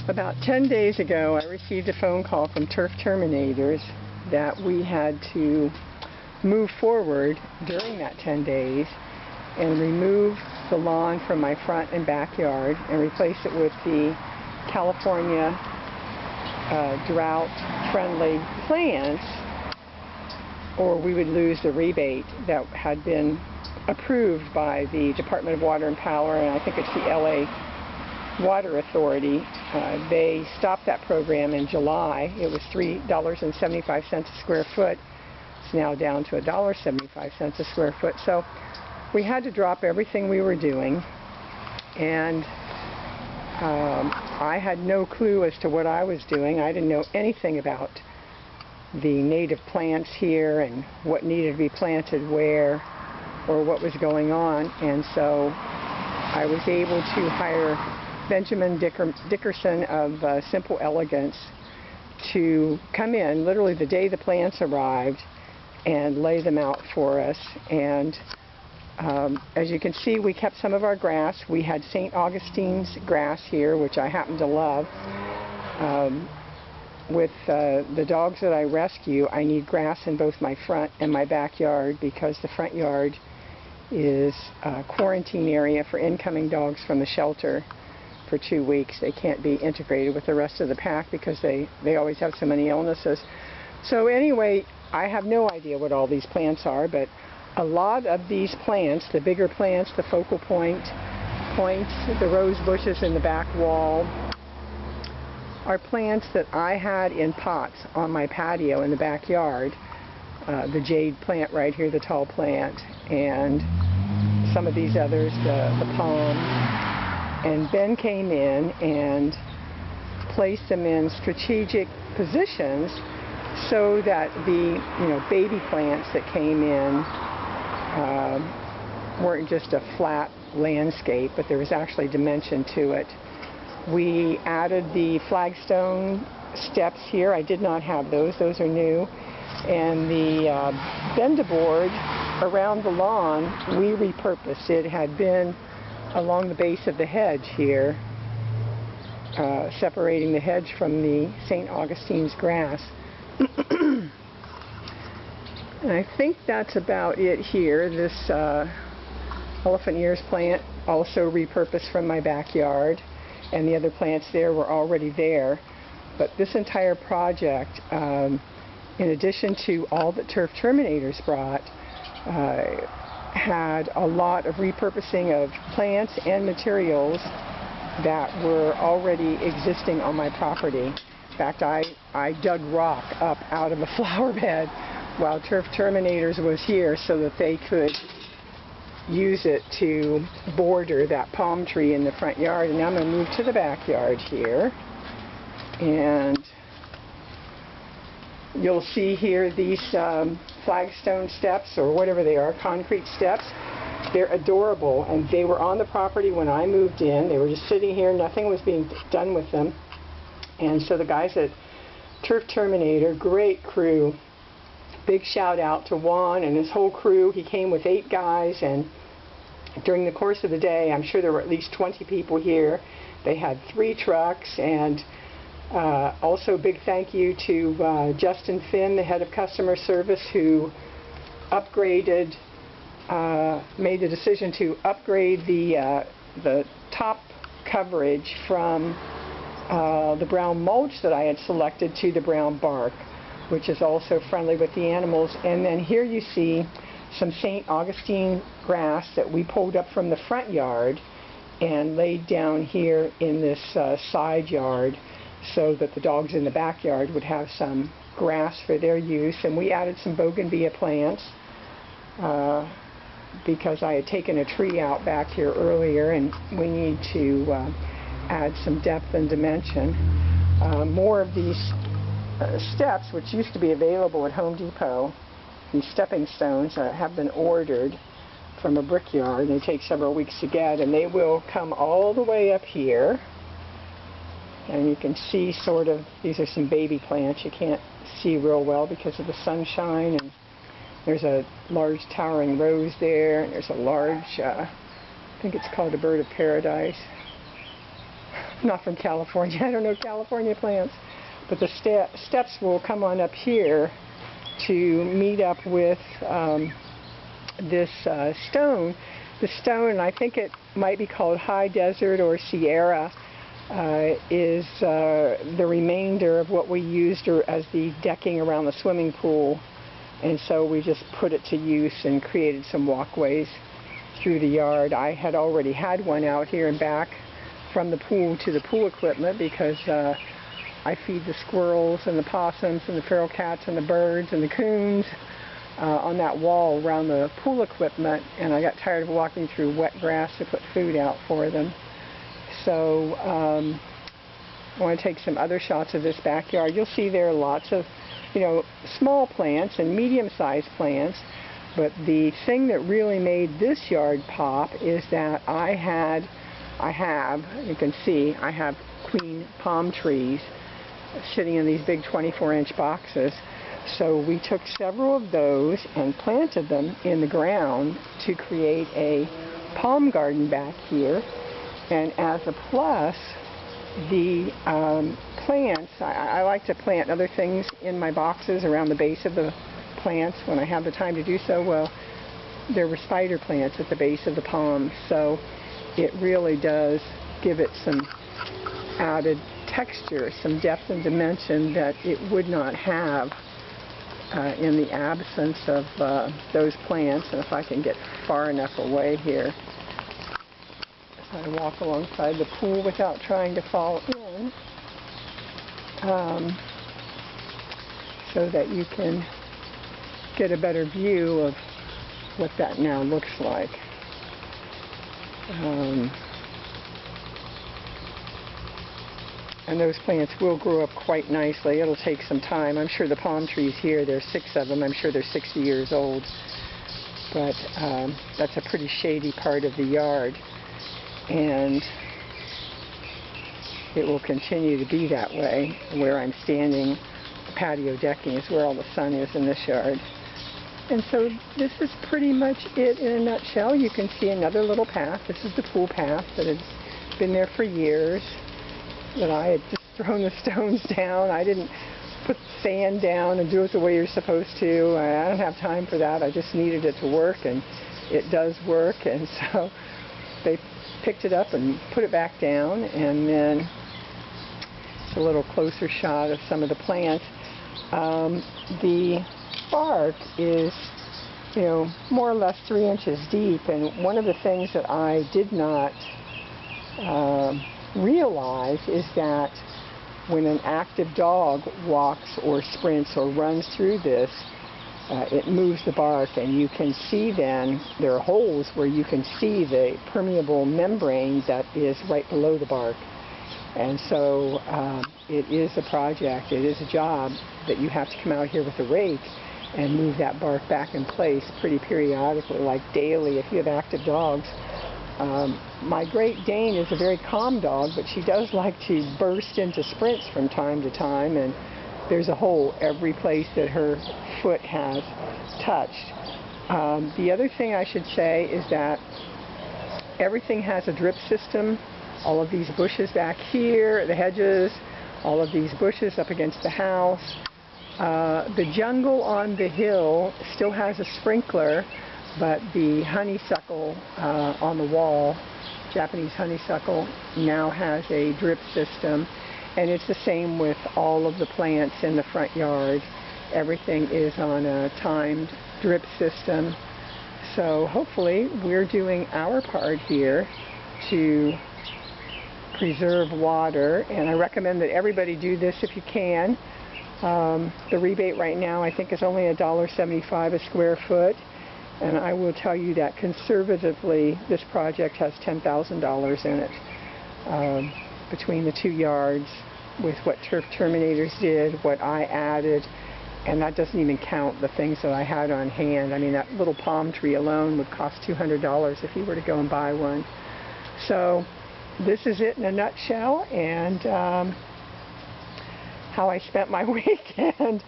About 10 days ago, I received a phone call from Turf Terminators that we had to move forward during that 10 days and remove the lawn from my front and backyard and replace it with the California drought-friendly plants, or we would lose the rebate that had been approved by the Department of Water and Power, and I think it's the LA Water Authority. They stopped that program in July. It was $3.75 a square foot. It's now down to $1.75 a square foot. So we had to drop everything we were doing, and I had no clue as to what I was doing. I didn't know anything about the native plants here and what needed to be planted where or what was going on, and so I was able to hire Benjamin Dickerson of Simple Elegance to come in literally the day the plants arrived and lay them out for us. And as you can see, we kept some of our grass. We had St. Augustine's grass here, which I happen to love. With the dogs that I rescue, I need grass in both my front and my backyard because the front yard is a quarantine area for incoming dogs from the shelter for 2 weeks. They can't be integrated with the rest of the pack because they always have so many illnesses. So anyway, I have no idea what all these plants are, but a lot of these plants, the bigger plants, the focal points, the rose bushes in the back wall, are plants that I had in pots on my patio in the backyard. The jade plant right here, the tall plant, and some of these others, the palm. And Ben came in and placed them in strategic positions so that the baby plants that came in weren't just a flat landscape, but there was actually dimension to it. We added the flagstone steps here. I did not have those. Those are new. And the bend-a-board around the lawn, we repurposed. It had been along the base of the hedge here, separating the hedge from the St. Augustine's grass. And I think that's about it here. This elephant ears plant also repurposed from my backyard, and the other plants there were already there. But this entire project, in addition to all that Turf Terminators brought, had a lot of repurposing of plants and materials that were already existing on my property. In fact, I dug rock up out of a flower bed while Turf Terminators was here so that they could use it to border that palm tree in the front yard. And now I'm going to move to the backyard here, and you'll see here these flagstone steps, or whatever they are, concrete steps. They're adorable, and they were on the property when I moved in. They were just sitting here. Nothing was being done with them. And so the guys at Turf Terminator, great crew. Big shout out to Juan and his whole crew. He came with 8 guys, and during the course of the day, I'm sure there were at least 20 people here. They had 3 trucks, and also big thank you to Justin Finn, the head of customer service, who upgraded, made the decision to upgrade the top coverage from the brown mulch that I had selected to the brown bark, which is also friendly with the animals. And then here you see some St. Augustine grass that we pulled up from the front yard and laid down here in this side yard so that the dogs in the backyard would have some grass for their use. And we added some bougainvillea plants because I had taken a tree out back here earlier, and we need to add some depth and dimension. More of these steps, which used to be available at Home Depot, these stepping stones have been ordered from a brickyard. They take several weeks to get, and they will come all the way up here. And you can see sort of, these are some baby plants. You can't see real well because of the sunshine. And there's a large towering rose there. And there's a large, I think it's called a bird of paradise. not from California. I don't know California plants. But the steps will come on up here to meet up with this stone. The stone, I think it might be called High Desert or Sierra, is the remainder of what we used as the decking around the swimming pool. And so we just put it to use and created some walkways through the yard. I had already had one out here and back from the pool to the pool equipment because I feed the squirrels and the possums and the feral cats and the birds and the coons on that wall around the pool equipment, and I got tired of walking through wet grass to put food out for them. So I want to take some other shots of this backyard. You'll see there are lots of, you know, small plants and medium-sized plants, but the thing that really made this yard pop is that I have, you can see, I have queen palm trees sitting in these big 24-inch boxes. So we took several of those and planted them in the ground to create a palm garden back here. And as a plus, the plants, I like to plant other things in my boxes around the base of the plants when I have the time to do so. Well, there were spider plants at the base of the palms, so it really does give it some added texture, some depth and dimension that it would not have in the absence of those plants. And if I can get far enough away here, I walk alongside the pool without trying to fall in, so that you can get a better view of what that now looks like. And those plants will grow up quite nicely. It'll take some time. I'm sure the palm trees here, there's 6 of them. I'm sure they're 60 years old. But that's a pretty shady part of the yard. And it will continue to be that way. Where I'm standing, the patio decking is where all the sun is in this yard. And so this is pretty much it in a nutshell. You can see another little path. This is the pool path that has been there for years, that I had just thrown the stones down. I didn't put sand down and do it the way you're supposed to. I don't have time for that. I just needed it to work, and it does work. And so they picked it up and put it back down, and then it's a little closer shot of some of the plants. The bark is, you know, more or less 3 inches deep, and one of the things that I did not realize is that when an active dog walks or sprints or runs through this, it moves the bark, and you can see then there are holes where you can see the permeable membrane that is right below the bark. And so it is a project, it is a job that you have to come out here with a rake and move that bark back in place pretty periodically, like daily if you have active dogs. My Great Dane is a very calm dog, but she does like to burst into sprints from time to time, and there's a hole every place that her foot has touched. The other thing I should say is that everything has a drip system. All of these bushes back here, the hedges, all of these bushes up against the house. The jungle on the hill still has a sprinkler, but the honeysuckle on the wall, Japanese honeysuckle, now has a drip system. And it's the same with all of the plants in the front yard. Everything is on a timed drip system. So hopefully we're doing our part here to preserve water, and I recommend that everybody do this if you can. The rebate right now I think is only $1.75 a square foot, and I will tell you that conservatively this project has $10,000 in it, between the 2 yards, with what Turf Terminators did, what I added, and that doesn't even count the things that I had on hand. I mean, that little palm tree alone would cost $200 if you were to go and buy one. So this is it in a nutshell, and how I spent my weekend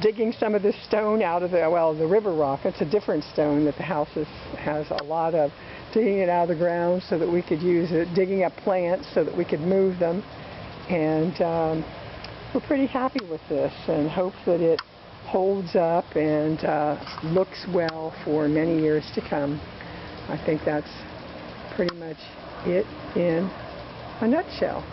digging some of this stone out of the river rock. It's a different stone that the house has a lot of digging it out of the ground so that we could use it, digging up plants so that we could move them. And we're pretty happy with this and hope that it holds up and looks well for many years to come. I think that's pretty much it in a nutshell.